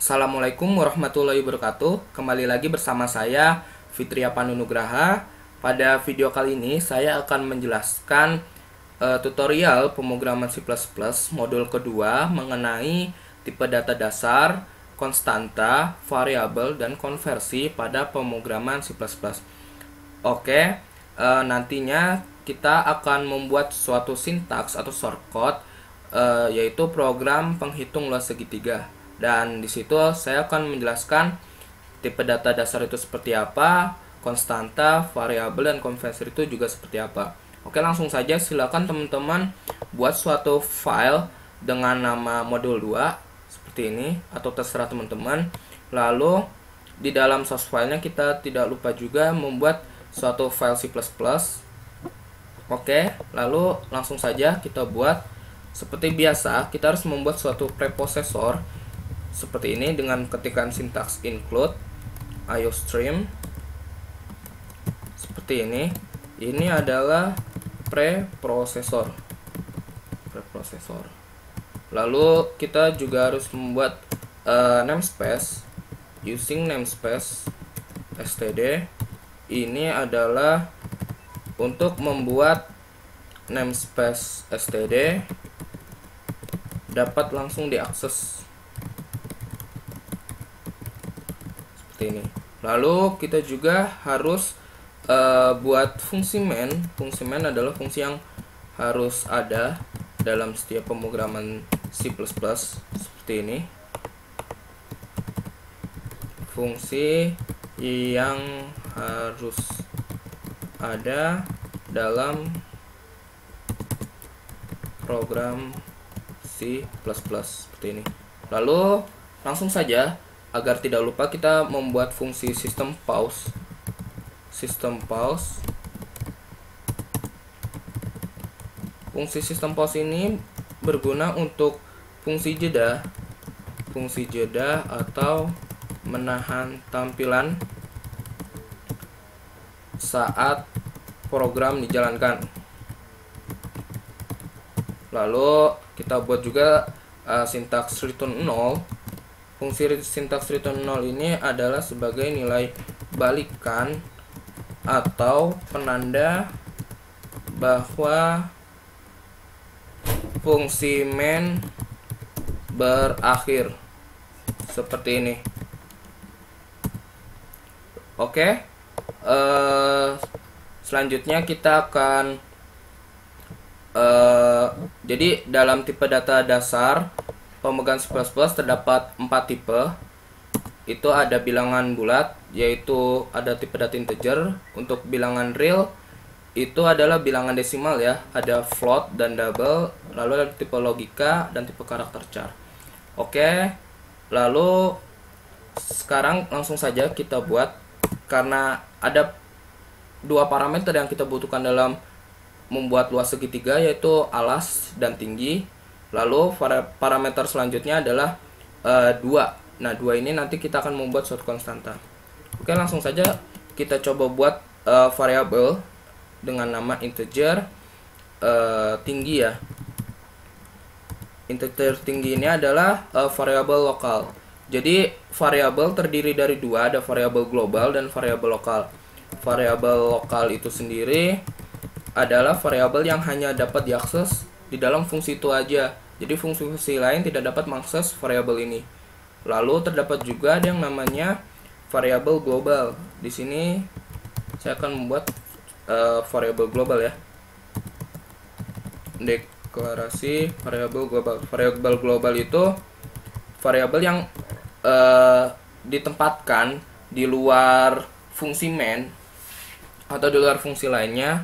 Assalamualaikum warahmatullahi wabarakatuh. Kembali lagi bersama saya Fitria Panunugraha. Pada video kali ini saya akan menjelaskan tutorial pemrograman C++ modul kedua mengenai tipe data dasar, konstanta, variabel, dan konversi pada pemrograman C++. Oke, nantinya kita akan membuat suatu sintaks atau shortcode, yaitu program penghitung luas segitiga. Dan di situ saya akan menjelaskan tipe data dasar itu seperti apa, konstanta, variabel, dan konversi itu juga seperti apa. Oke, langsung saja silakan teman-teman buat suatu file dengan nama modul 2 seperti ini, atau terserah teman-teman. Lalu di dalam source filenya kita tidak lupa juga membuat suatu file C++. Oke, lalu langsung saja kita buat. Seperti biasa, kita harus membuat suatu preprocessor seperti ini dengan ketikan sintaks include iostream seperti ini. Ini adalah preprocessor. Lalu kita juga harus membuat namespace using namespace std. Ini adalah untuk membuat namespace std dapat langsung diakses seperti ini. Lalu kita juga harus buat fungsi main. Fungsi main adalah fungsi yang harus ada dalam setiap pemrograman C++ seperti ini. Fungsi yang harus ada dalam program C++ seperti ini. Lalu langsung saja, agar tidak lupa, kita membuat fungsi system pause. Fungsi system pause ini berguna untuk fungsi jeda atau menahan tampilan saat program dijalankan. Lalu kita buat juga sintaks return 0. Fungsi sintaks return 0 ini adalah sebagai nilai balikan atau penanda bahwa fungsi main berakhir seperti ini. Oke, selanjutnya kita akan jadi dalam tipe data dasar pemrograman C++ terdapat 4 tipe. Itu ada bilangan bulat, yaitu ada tipe data integer. Untuk bilangan real itu adalah bilangan desimal ya, ada float dan double. Lalu ada tipe logika dan tipe karakter char. Oke, lalu sekarang langsung saja kita buat. Karena ada dua parameter yang kita butuhkan dalam membuat luas segitiga, yaitu alas dan tinggi. Lalu parameter selanjutnya adalah 2. Nah, 2 ini nanti kita akan membuat suatu konstanta. Oke, langsung saja kita coba buat variabel dengan nama integer tinggi ya. Integer tinggi ini adalah variabel lokal. Jadi variabel terdiri dari dua, ada variabel global dan variabel lokal. Variabel lokal itu sendiri adalah variabel yang hanya dapat diakses di dalam fungsi itu aja. Jadi fungsi-fungsi lain tidak dapat mengakses variabel ini. Lalu terdapat juga ada yang namanya variabel global. Di sini saya akan membuat variabel global ya. Deklarasi variabel global. Variabel global itu variabel yang ditempatkan di luar fungsi main atau di luar fungsi lainnya,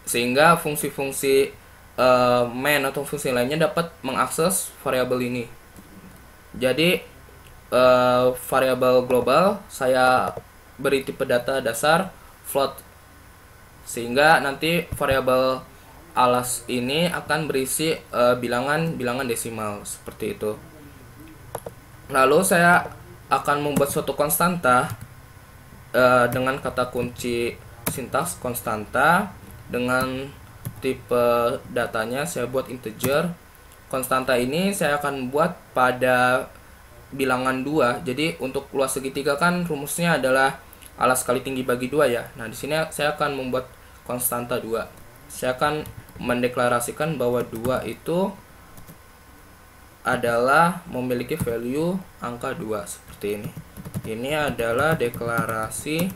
sehingga fungsi-fungsi main atau fungsi lainnya dapat mengakses variabel ini. Jadi variabel global saya beri tipe data dasar float, sehingga nanti variabel alas ini akan berisi bilangan desimal seperti itu. Lalu saya akan membuat suatu konstanta dengan kata kunci sintaks konstanta. Dengan tipe datanya saya buat integer. Konstanta ini saya akan buat pada bilangan 2. Jadi untuk luas segitiga kan rumusnya adalah alas kali tinggi bagi 2 ya. Nah, di sini saya akan membuat konstanta 2. Saya akan mendeklarasikan bahwa 2 itu adalah memiliki value angka 2 seperti ini. Ini adalah deklarasi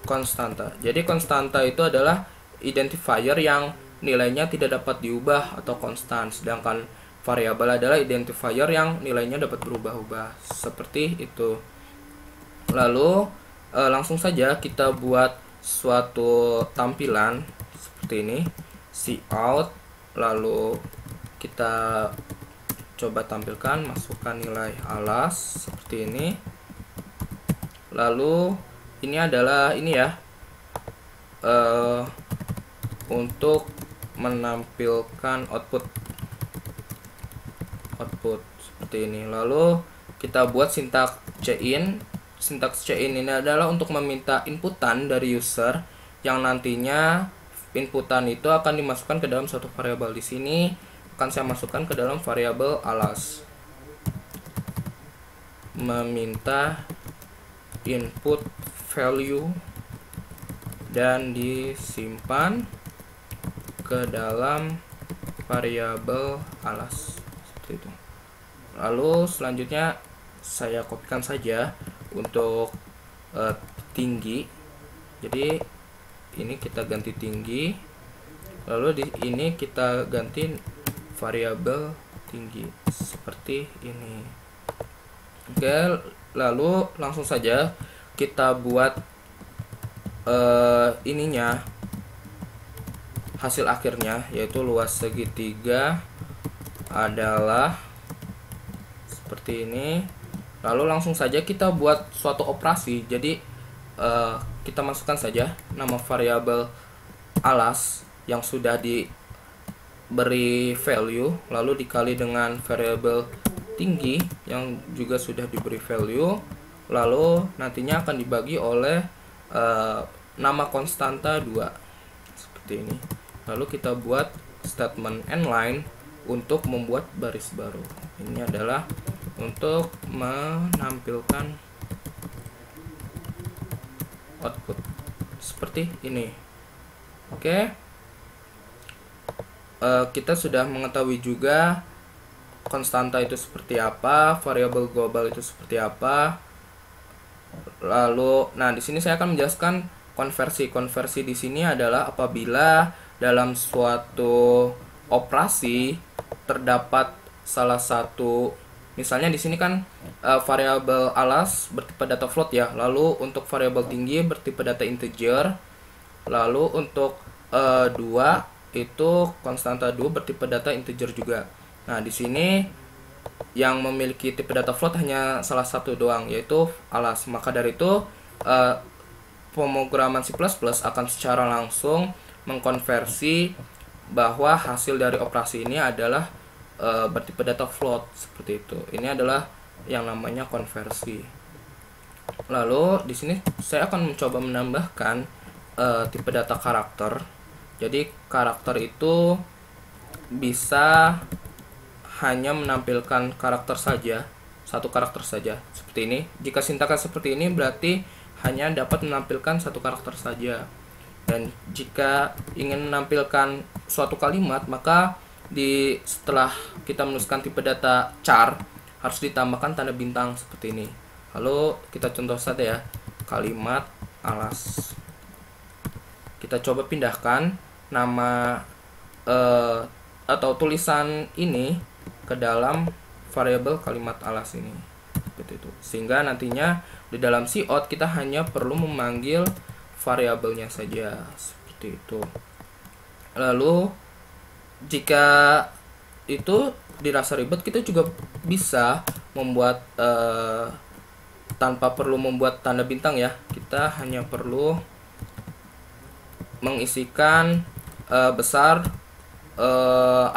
konstanta. Jadi konstanta itu adalah identifier yang nilainya tidak dapat diubah atau konstan, sedangkan variabel adalah identifier yang nilainya dapat berubah-ubah. Seperti itu. Lalu langsung saja kita buat suatu tampilan seperti ini, cout. Lalu kita coba tampilkan, masukkan nilai alas seperti ini. Lalu ini adalah ini ya, untuk menampilkan output seperti ini. Lalu kita buat sintaks cin. Sintaks cin ini adalah untuk meminta inputan dari user yang nantinya inputan itu akan dimasukkan ke dalam suatu variabel. Di sini akan saya masukkan ke dalam variabel alas, meminta input value dan disimpan ke dalam variabel alas seperti itu. Lalu selanjutnya saya kopikan saja untuk tinggi. Jadi ini kita ganti tinggi, lalu di ini kita ganti variabel tinggi seperti ini. Oke, lalu langsung saja kita buat ininya, hasil akhirnya, yaitu luas segitiga adalah seperti ini. Lalu langsung saja kita buat suatu operasi. Jadi kita masukkan saja nama variabel alas yang sudah diberi value, lalu dikali dengan variabel tinggi yang juga sudah diberi value, lalu nantinya akan dibagi oleh nama konstanta 2 seperti ini. Lalu kita buat statement endline untuk membuat baris baru. Ini adalah untuk menampilkan output seperti ini. Oke, kita sudah mengetahui juga konstanta itu seperti apa, variabel global itu seperti apa. Lalu, nah di sini saya akan menjelaskan konversi. Konversi di sini adalah apabila dalam suatu operasi terdapat salah satu, misalnya di sini kan variabel alas bertipe data float ya. Lalu untuk variabel tinggi bertipe data integer. Lalu untuk 2 itu konstanta 2 bertipe data integer juga. Nah, di sini yang memiliki tipe data float hanya salah satu doang, yaitu alas. Maka dari itu pemrograman C++ akan secara langsung mengkonversi bahwa hasil dari operasi ini adalah bertipe data float seperti itu. Ini adalah yang namanya konversi. Lalu di sini saya akan mencoba menambahkan tipe data karakter. Jadi karakter itu bisa hanya menampilkan karakter saja, satu karakter saja seperti ini. Jika sintaknya seperti ini berarti hanya dapat menampilkan satu karakter saja. Dan jika ingin menampilkan suatu kalimat, maka setelah kita menuliskan tipe data char harus ditambahkan tanda bintang seperti ini. Lalu kita contoh saja ya, kalimat alas. Kita coba pindahkan nama atau tulisan ini ke dalam variabel kalimat alas ini seperti itu, sehingga nantinya di dalam cout kita hanya perlu memanggil variabelnya saja seperti itu. Lalu jika itu dirasa ribet, kita juga bisa membuat tanpa perlu membuat tanda bintang ya. Kita hanya perlu mengisikan besar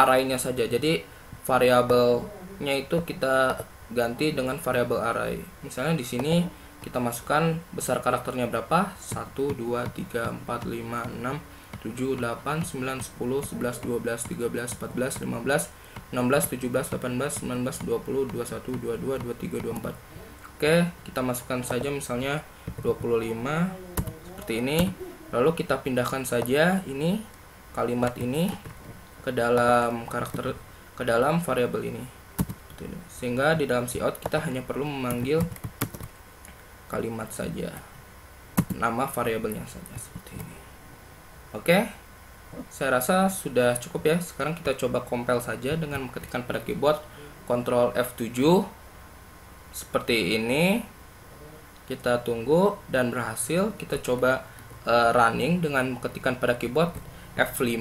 array-nya saja. Jadi variabelnya itu kita ganti dengan variabel array. Misalnya di sini kita masukkan besar karakternya berapa? 1, 2, 3, 4, 5, 6, 7, 8, 9, 10, 11, 12, 13, 14, 15, 16, 17, 18, 19, 20, 21, 22, 23, 24. Oke, kita masukkan saja misalnya 25 seperti ini. Lalu kita pindahkan saja ini kalimat ini ke dalam variabel ini. Sehingga di dalam cout kita hanya perlu memanggil kalimat saja, nama variabelnya saja seperti ini. Oke, saya rasa sudah cukup ya. Sekarang kita coba compile saja dengan mengetikkan pada keyboard Ctrl F7 seperti ini. Kita tunggu dan berhasil. Kita coba running dengan mengetikkan pada keyboard F5.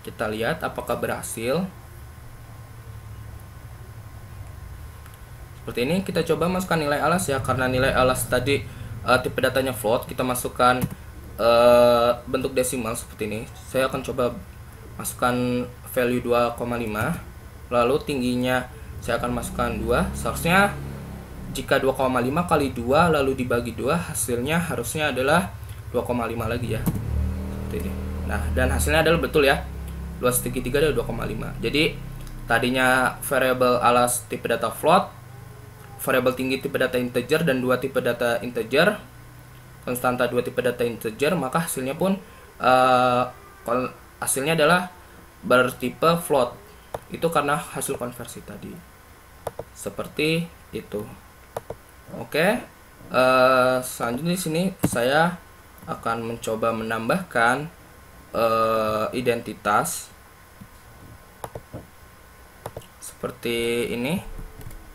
Kita lihat apakah berhasil. Seperti ini. Kita coba masukkan nilai alas ya, karena nilai alas tadi tipe datanya float, kita masukkan bentuk desimal seperti ini. Saya akan coba masukkan value 2,5, lalu tingginya saya akan masukkan 2. Seharusnya jika 2,5 kali 2 lalu dibagi 2, hasilnya harusnya adalah 2,5 lagi ya, seperti ini. Nah, dan hasilnya adalah betul ya, luas segitiga adalah 2,5. Jadi tadinya variabel alas tipe data float, variabel tinggi tipe data integer, dan 2 tipe data integer, konstanta 2 tipe data integer, maka hasilnya pun hasilnya adalah bertipe float. Itu karena hasil konversi tadi. Seperti itu. Oke. Selanjutnya di sini saya akan mencoba menambahkan identitas seperti ini.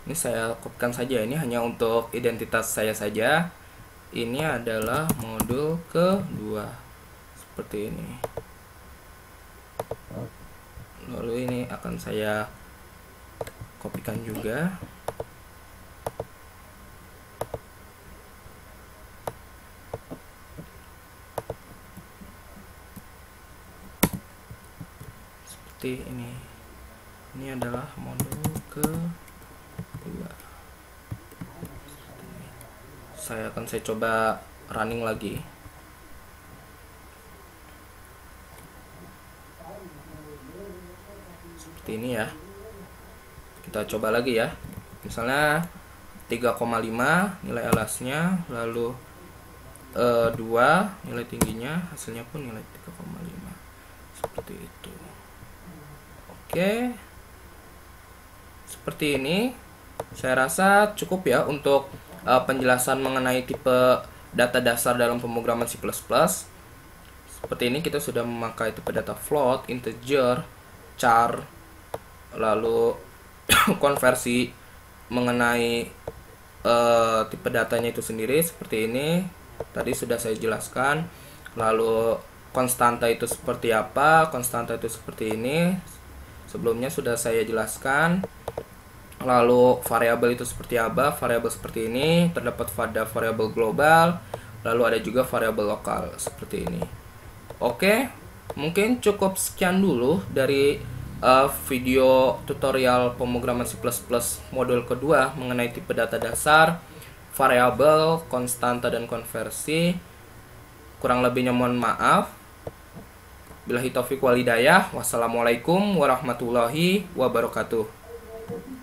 Ini saya kopikan saja, ini hanya untuk identitas saya saja. Ini adalah modul kedua seperti ini. Lalu ini akan saya kopikan juga. Seperti ini. Ini adalah modul kedua. Saya coba running lagi. Seperti ini ya. Kita coba lagi ya. Misalnya 3,5 nilai alasnya, lalu 2 nilai tingginya, hasilnya pun nilai 3,5. Seperti itu. Oke. Seperti ini. Saya rasa cukup ya untuk penjelasan mengenai tipe data dasar dalam pemrograman C++. Seperti ini kita sudah memakai tipe data float, integer, char, lalu konversi mengenai tipe datanya itu sendiri seperti ini. Tadi sudah saya jelaskan. Lalu konstanta itu seperti apa? Konstanta itu seperti ini. Sebelumnya sudah saya jelaskan. Lalu variabel itu seperti apa? Variabel seperti ini, terdapat pada variabel global, lalu ada juga variabel lokal seperti ini. Oke, mungkin cukup sekian dulu dari video tutorial pemrograman C++ modul kedua mengenai tipe data dasar, variabel, konstanta, dan konversi. Kurang lebihnya mohon maaf. Billahi taufiq wal hidayah. Wassalamualaikum warahmatullahi wabarakatuh.